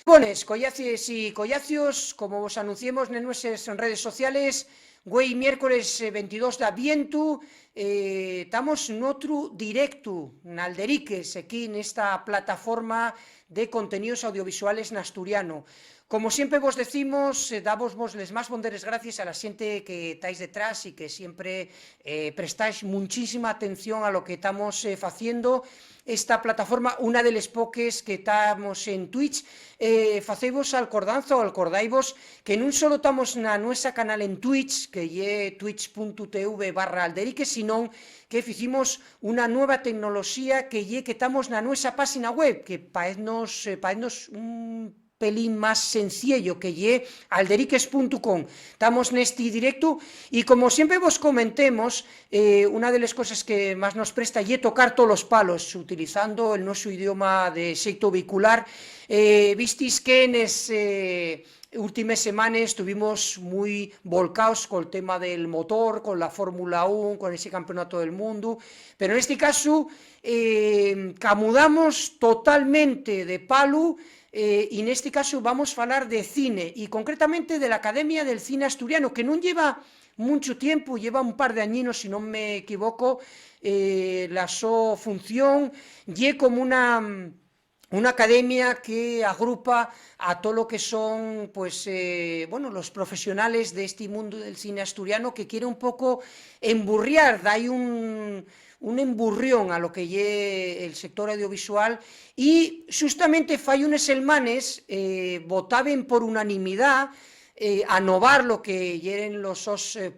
Bones, collaces y collacios, como vos anunciemos en nuestras redes sociales, güey, miércoles 22 de aviento, estamos en otro directo, en Alderiques, aquí en esta plataforma de contenidos audiovisuales en asturiano. Como siempre vos decimos, damos vos les más bonderes gracias a la gente que estáis detrás y que siempre prestáis muchísima atención a lo que estamos haciendo. Esta plataforma, una de las poques que estamos en Twitch, facéis alcordanza o acordaivos que non solo estamos na nuestra canal en Twitch, que é twitch.tv/alderiques, sino que hicimos una nueva tecnología que estamos na nuestra página web, que paeznos un pelín más sencillo, que lle alderiques.com. Estamos neste directo y como siempre vos comentemos, una de las cosas que más nos presta lle tocar todos los palos utilizando el nuestro idioma de xeito vehicular. Vistis que en últimas semanas estuvimos muy volcados con el tema del motor, con la Fórmula 1, con ese campeonato del mundo, pero en este caso camudamos totalmente de palo. Y en este caso vamos a hablar de cine y concretamente de la Academia del Cine Asturiano, que no lleva mucho tiempo, lleva un par de añinos, si no me equivoco, la su función, y como una academia que agrupa a todo lo que son pues los profesionales de este mundo del cine asturiano, que quiere un poco emburriar, da ahí un emburrión a lo que lle el sector audiovisual, y justamente fai unes selmanes votaben por unanimidad a novar lo que yeren los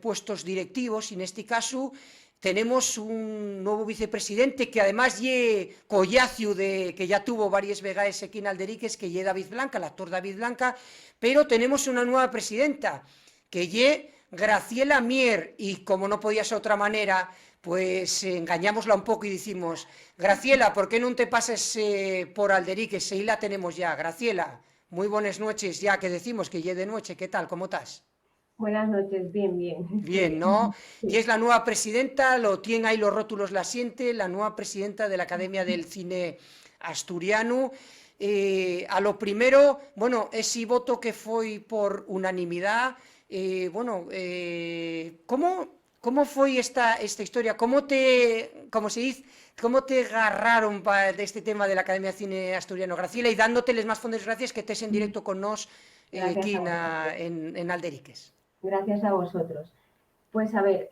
puestos directivos, y en este caso tenemos un nuevo vicepresidente que además lle collacio que ya tuvo varias vegaes aquí en Alderiques, que lle David Blanca, el actor David Blanca, pero tenemos una nueva presidenta que lle Graciela Mier, y como no podía ser otra manera, pues engañámosla un poco y decimos: Graciela, ¿por qué no te pases por Alderiques? Ahí la tenemos ya. Graciela, muy buenas noches, ya que decimos que ya de noche. ¿Qué tal? ¿Cómo estás? Buenas noches, bien, bien. Bien, ¿no? Sí. Y es la nueva presidenta, lo tiene ahí los rótulos la siente, la nueva presidenta de la Academia del Cine Asturiano. A lo primero, bueno, ese voto que fue por unanimidad, ¿cómo fue esta historia? ¿Cómo se dice, cómo te agarraron de este tema de la Academia de Cine Asturiano, Graciela? Y dándoteles más fondos gracias que estés en directo con nos Gracias aquí a vosotros. en Alderiques. Gracias a vosotros. Pues a ver,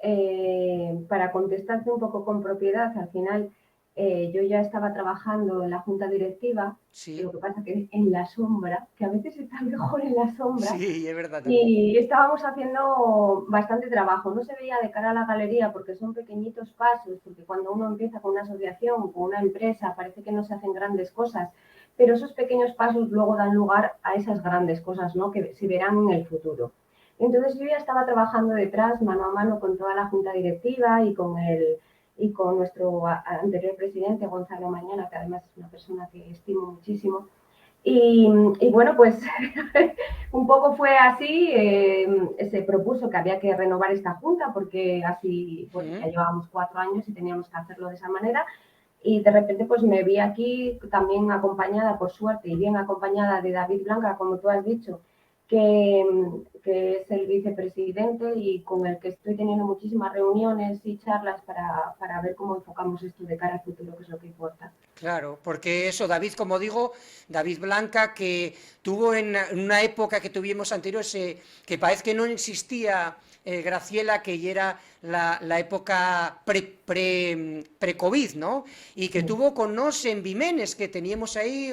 para contestarte un poco con propiedad, al final yo ya estaba trabajando en la junta directiva, Sí, lo que pasa que en la sombra, que a veces está mejor en la sombra, sí, es verdad también. y estábamos haciendo bastante trabajo. No se veía de cara a la galería porque son pequeñitos pasos, porque cuando uno empieza con una asociación, con una empresa, parece que no se hacen grandes cosas, pero esos pequeños pasos luego dan lugar a esas grandes cosas, ¿no?, que se verán en el futuro. Entonces yo ya estaba trabajando detrás, mano a mano, con toda la junta directiva y con nuestro anterior presidente, Gonzalo Mañana, que además es una persona que estimo muchísimo. Y bueno, pues un poco fue así, se propuso que había que renovar esta junta porque así, bueno, ya llevábamos 4 años y teníamos que hacerlo de esa manera. Y de repente pues me vi aquí también acompañada, por suerte, y bien acompañada de David Blanca, como tú has dicho, que es el vicepresidente y con el que estoy teniendo muchísimas reuniones y charlas para ver cómo enfocamos esto de cara al futuro, que es lo que importa. Claro, porque eso, David, como digo, David Blanca, que tuvo en una época que tuvimos anterior, que parece que no existía Graciela, que ya era la época pre-COVID, ¿no? Y que tuvo con nos en Vimenes, que teníamos ahí,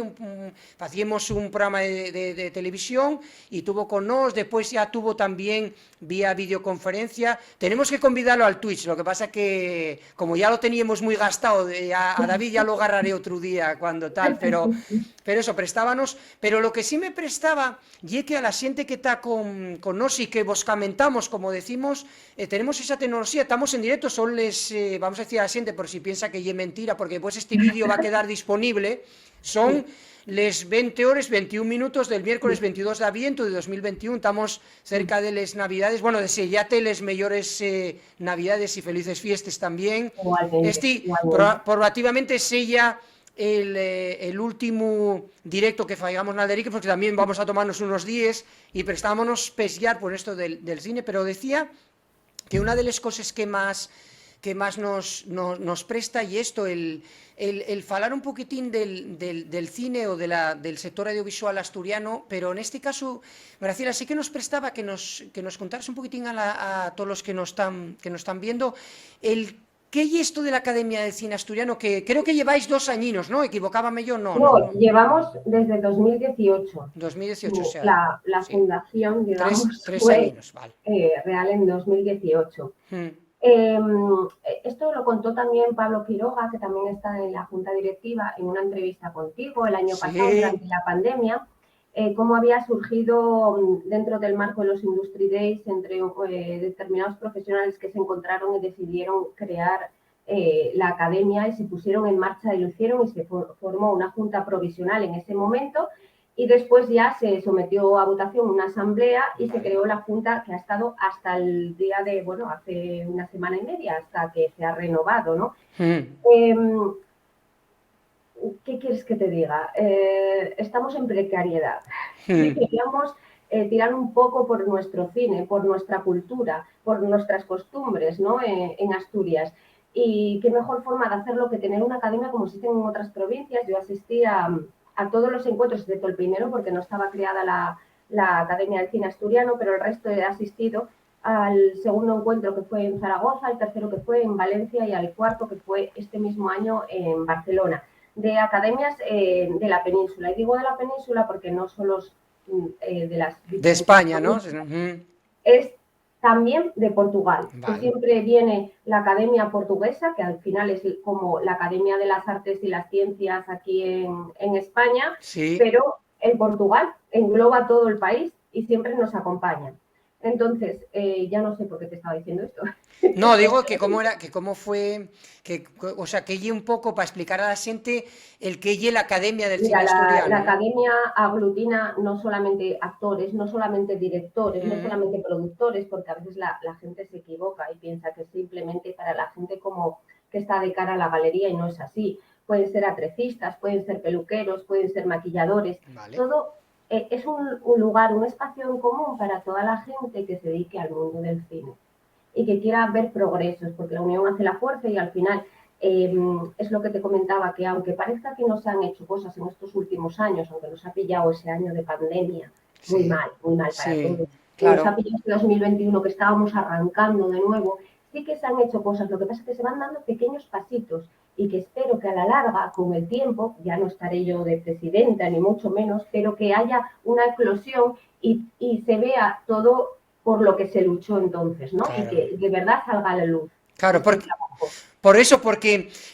hacíamos un programa de televisión, y tuvo con nos, después ya tuvo también vía videoconferencia. Tenemos que convidarlo al Twitch, lo que pasa que como ya lo teníamos muy gastado, a David ya lo agarraré otro día cuando tal, pero eso, prestábanos. Pero lo que sí me prestaba, y que a la gente que está con nos y que vos comentamos, como decimos, tenemos esa tecnología, estamos en directo, son les, vamos a decir a la gente, por si piensa que es mentira, porque pues este vídeo va a quedar disponible, son les 20 horas, 21 minutos del miércoles 22 de aviento de 2021, estamos cerca de las navidades, bueno, deseate les mejores navidades y felices fiestas también. Igualmente, Este, igualmente. probativamente sella el último directo que fallamos en Alderique, porque también vamos a tomarnos unos días y prestámonos pescar por esto del cine, pero decía que una de las cosas que más nos presta y esto, el falar un poquitín del cine o del sector audiovisual asturiano, pero en este caso, Graciela, sí que nos prestaba que nos contaras un poquitín a todos los que nos están viendo ¿qué es esto de la Academia de Cine Asturiano? Que creo que lleváis 2 añinos, ¿no? ¿Equivocábame yo? No, No, no, no. llevamos desde 2018. 2018, o sea, La sí. fundación, digamos, Tres fue añinos, vale. real en 2018. Mm. Esto lo contó también Pablo Quiroga, que también está en la junta directiva, en una entrevista contigo el año pasado, durante la pandemia, cómo había surgido dentro del marco de los Industry Days entre determinados profesionales que se encontraron y decidieron crear la academia y se pusieron en marcha y lo hicieron y se formó una junta provisional en ese momento y después ya se sometió a votación una asamblea y se creó la junta que ha estado hasta el día de, bueno, hace una semana y media, hasta que se ha renovado, ¿no? ¿Qué quieres que te diga? Estamos en precariedad y queríamos tirar un poco por nuestro cine, por nuestra cultura, por nuestras costumbres, ¿no? En Asturias. Y qué mejor forma de hacerlo que tener una academia como existen en otras provincias. Yo asistí a todos los encuentros, excepto el primero, porque no estaba creada la Academia del Cine Asturiano, pero el resto he asistido al segundo encuentro que fue en Zaragoza, al tercero que fue en Valencia y al cuarto que fue este mismo año en Barcelona, de academias de la península. Y digo de la península porque no solo de las... De España, ¿no? Es también de Portugal. Vale. Siempre viene la Academia Portuguesa, que al final es como la Academia de las Artes y las Ciencias aquí en España, sí. Pero en Portugal engloba todo el país y siempre nos acompañan. Entonces, ya no sé por qué te estaba diciendo esto. No, digo que cómo fue, o sea, que lle un poco para explicar a la gente el que lle la Academia del Cine Asturiano. La academia aglutina no solamente actores, no solamente directores, no solamente productores, porque a veces la gente se equivoca y piensa que es simplemente para la gente como que está de cara a la galería y no es así. Pueden ser atrecistas, pueden ser peluqueros, pueden ser maquilladores. Vale. Todo es un lugar, un espacio en común para toda la gente que se dedique al mundo del cine y que quiera ver progresos, porque la unión hace la fuerza y al final es lo que te comentaba, que aunque parezca que no se han hecho cosas en estos últimos años, aunque nos ha pillado ese año de pandemia, muy mal para todos, claro. Nos ha pillado este 2021 que estábamos arrancando de nuevo, sí que se han hecho cosas, lo que pasa es que se van dando pequeños pasitos y que espero que a la larga, con el tiempo, ya no estaré yo de presidenta ni mucho menos, pero que haya una eclosión y se vea todo por lo que se luchó entonces, ¿no? Claro. Y que de verdad salga a la luz. Claro, porque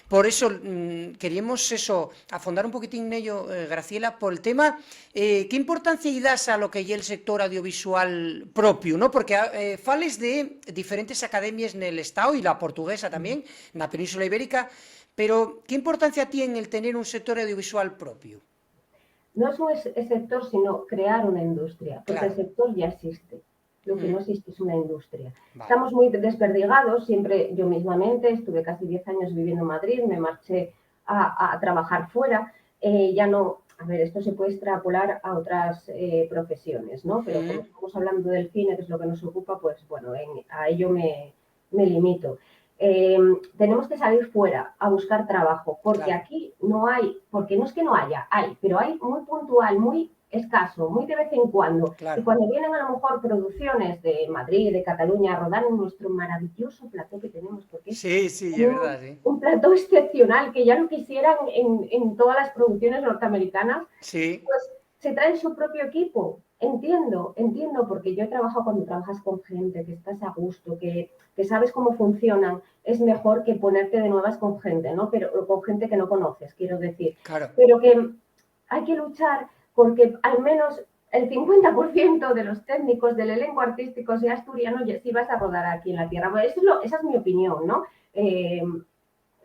por eso queríamos eso, afondar un poquitín en ello, Graciela, por el tema, ¿qué importancia das a lo que es el sector audiovisual propio, ¿no? Porque fales de diferentes academias en el Estado y la portuguesa también, en la península ibérica, pero ¿qué importancia tiene el tener un sector audiovisual propio? No es un sector, sino crear una industria, porque claro. El sector ya existe. Lo que no existe es una industria. Vale. Estamos muy desperdigados, siempre yo mismamente, estuve casi 10 años viviendo en Madrid, me marché a trabajar fuera, ya no, a ver, esto se puede extrapolar a otras profesiones, ¿no? Pero como estamos hablando del cine, que es lo que nos ocupa, pues bueno, a ello me limito. Tenemos que salir fuera a buscar trabajo, porque claro. Aquí no hay, porque no es que no haya, hay, pero hay muy puntual, muy escaso, muy de vez en cuando. Claro. Y cuando vienen a lo mejor producciones de Madrid, de Cataluña, a rodar en nuestro maravilloso plató que tenemos, porque sí, es verdad, sí. Un plató excepcional que ya no quisieran en todas las producciones norteamericanas, sí. Pues se traen su propio equipo. Entiendo, porque yo he trabajado cuando trabajas con gente, que estás a gusto, que sabes cómo funcionan, es mejor que ponerte de nuevas con gente, ¿no? Pero con gente que no conoces, quiero decir. Claro. Pero que hay que luchar porque al menos el 50% de los técnicos del elenco artístico sea asturiano y si vas a rodar aquí en la tierra. Bueno, esa es mi opinión, ¿no?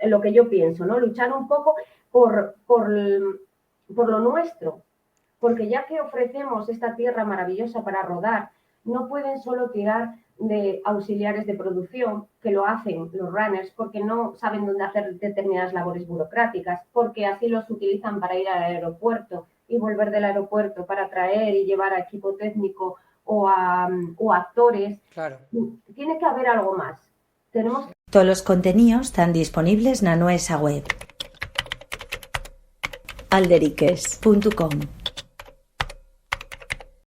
Lo que yo pienso, ¿no? Luchar un poco por lo nuestro, porque ya que ofrecemos esta tierra maravillosa para rodar, No pueden solo tirar de auxiliares de producción, que lo hacen los runners, porque no saben dónde hacer determinadas labores burocráticas, porque así los utilizan para ir al aeropuerto y volver del aeropuerto para traer y llevar a equipo técnico o a actores. Claro. Tiene que haber algo más. Tenemos... Todos los contenidos están disponibles en nuestra web, alderiques.com.